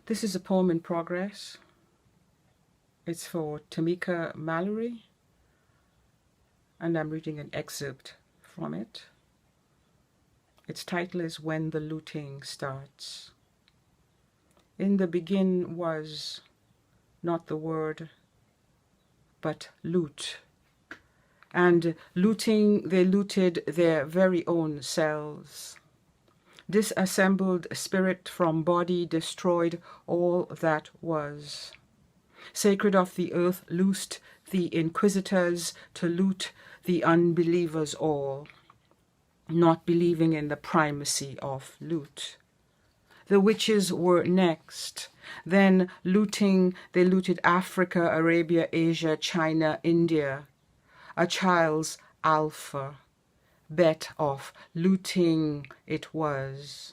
This is a poem in progress. It's for Tamika Mallory, and I'm reading an excerpt from it. Its title is When the Looting Starts. In the begin was not the word, but loot. And looting, they looted their very own selves. Disassembled spirit from body, destroyed all that was. Sacred of the earth loosed the inquisitors to loot the unbelievers all, not believing in the primacy of loot. The witches were next. Then looting, they looted Africa, Arabia, Asia, China, India. A child's alpha. Bet of looting it was.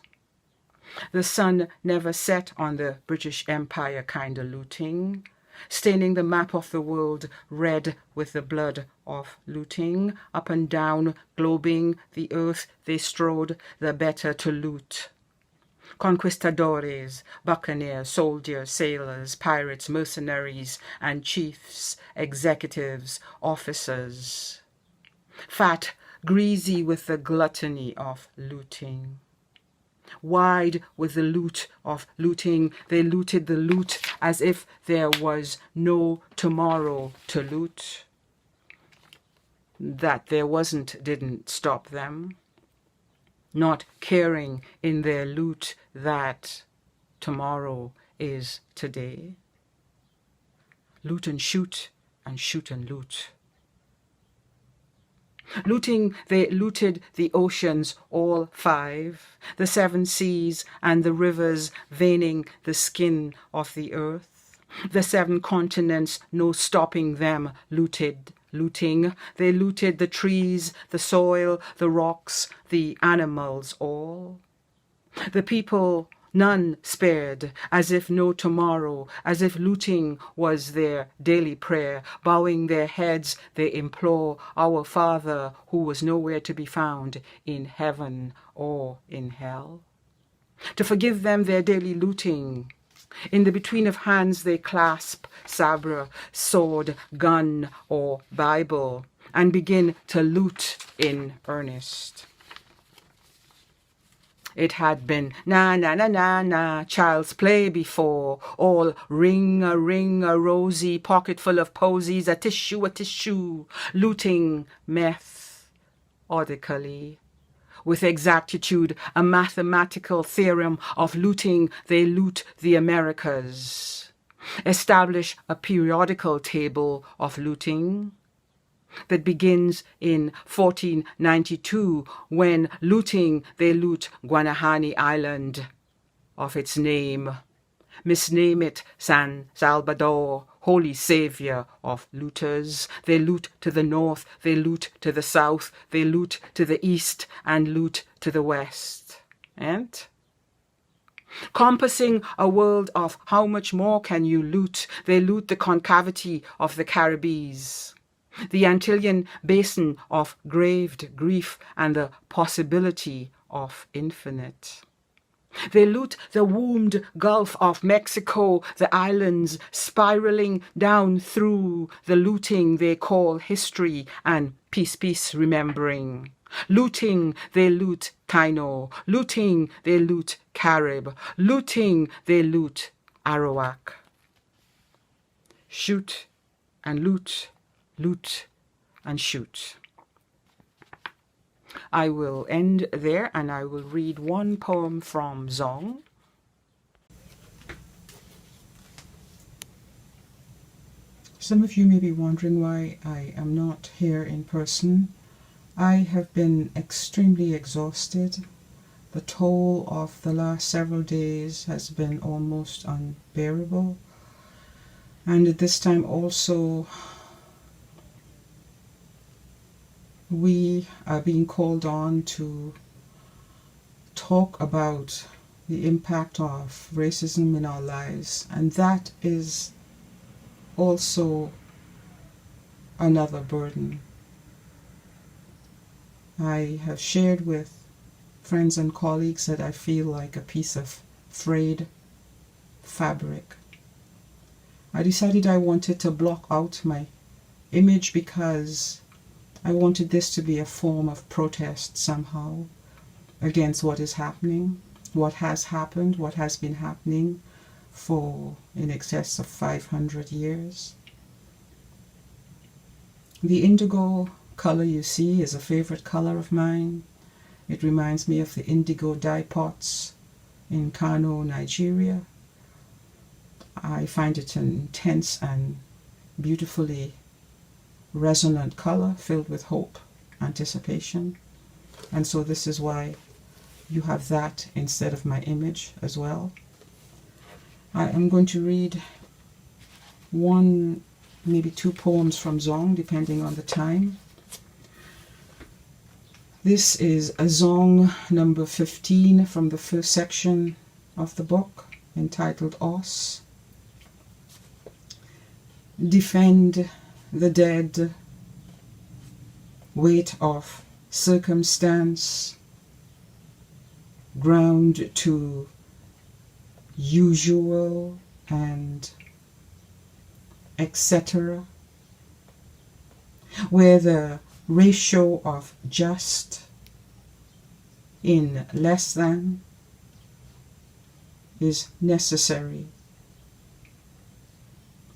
The sun never set on the British Empire kind of looting, staining the map of the world red with the blood of looting. Up and down, globing the earth they strode, the better to loot. Conquistadores, buccaneers, soldiers, sailors, pirates, mercenaries, and chiefs, executives, officers. Fat, greasy with the gluttony of looting. Wide with the loot of looting, they looted the loot as if there was no tomorrow to loot. That there wasn't didn't stop them. Not caring in their loot that tomorrow is today. Loot and shoot and loot. Looting, they looted the oceans, all five, the seven seas and the rivers veining the skin of the earth. The seven continents, no stopping them, looting. They looted the trees, the soil, the rocks, the animals, all. The people, none spared, as if no tomorrow, as if looting was their daily prayer. Bowing their heads, they implore our Father who was nowhere to be found in heaven or in hell, to forgive them their daily looting. In the between of hands they clasp sabre, sword, gun, or Bible, and begin to loot in earnest. It had been na na na na na, child's play before, all ring, a rosy, pocket full of posies, a tissue, looting methodically. With exactitude, a mathematical theorem of looting, they loot the Americas. Establish a periodical table of looting that begins in 1492, when looting, they loot Guanahani Island of its name. Misname it San Salvador, holy savior of looters. They loot to the north, they loot to the south, they loot to the east, and loot to the west. And compassing a world of how much more can you loot, they loot the concavity of the Caribbees, the Antillean basin of graved grief and the possibility of infinite. They loot the wombed Gulf of Mexico, the islands spiraling down through the looting they call history and peace, remembering. Looting, they loot Taino. Looting, they loot Carib. Looting, they loot Arawak. Shoot and loot, loot and shoot. I will end there and I will read one poem from Zong. Some of you may be wondering why I am not here in person. I have been extremely exhausted. The toll of the last several days has been almost unbearable. And at this time also, we are being called on to talk about the impact of racism in our lives, and that is also another burden. I have shared with friends and colleagues that I feel like a piece of frayed fabric. I decided I wanted to block out my image because I wanted this to be a form of protest somehow against what is happening, what has happened, what has been happening for in excess of 500 years. The indigo color you see is a favorite color of mine. It reminds me of the indigo dye pots in Kano, Nigeria. I find it an intense and beautifully resonant color filled with hope, anticipation. And so this is why you have that instead of my image as well. I am going to read one, maybe two poems from Zong, depending on the time. This is a Zong number 15 from the first section of the book, entitled Os. Defend the dead, weight of circumstance, ground to usual and etc., where the ratio of just in less than is necessary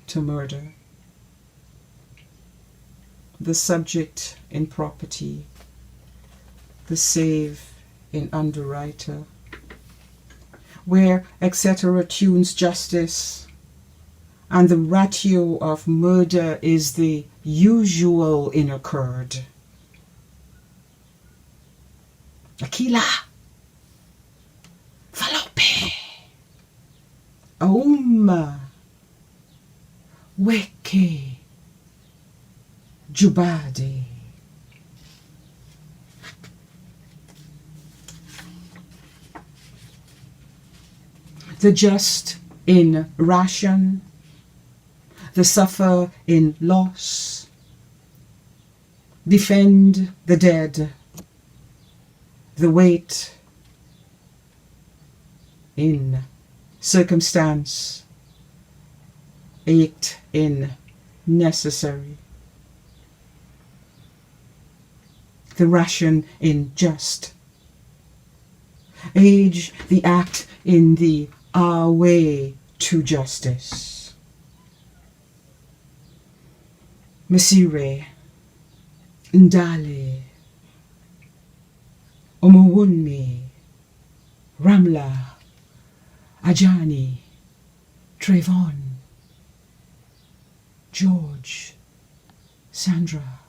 to murder. The subject in property, the save in underwriter, where etc. tunes justice, and the ratio of murder is the usual in occurred. Aquila, Falope, Auma, Weke, Jubade. The just in ration, the suffer in loss, defend the dead, the weight in circumstance, ached in necessary, the ration in just, age the act in the our way to justice. Mesire, Ndale, Omowunmi, Ramla, Ajani, Trayvon, George, Sandra.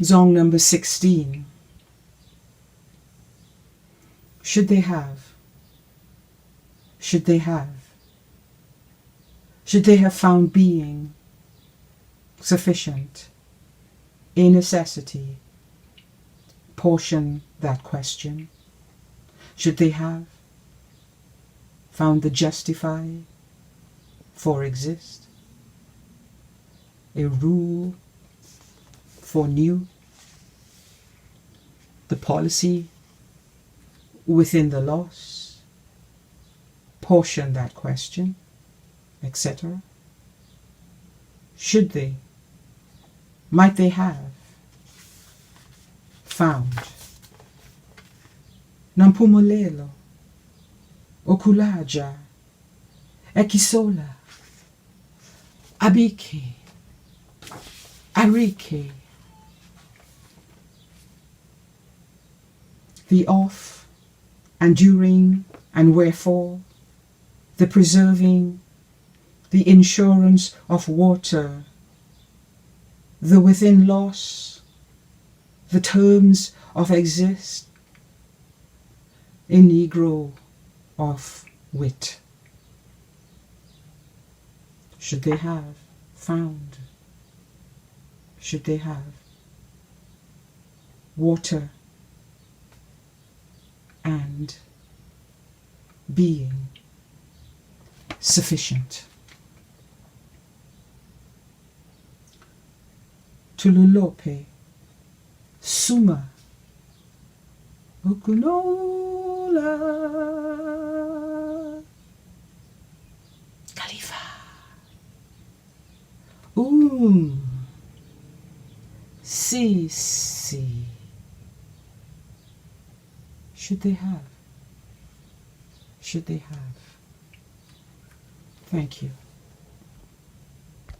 Song number 16. Should they have? Should they have? Should they have found being sufficient, a necessity? Portion that question. Should they have found the justify for exist? A rule for new? The policy within the loss? Portion that question, etc. Should they, might they have found Nampumolelo, Okulaja, Ekisola, Abike, Arike, the off and during and wherefore, the preserving, the insurance of water, the within loss, the terms of exist, a Negro of wit. Should they have found? Should they have water and being sufficient? Tululope, Suma. Ukunola. Khalifa. Si. Should they have? Thank you.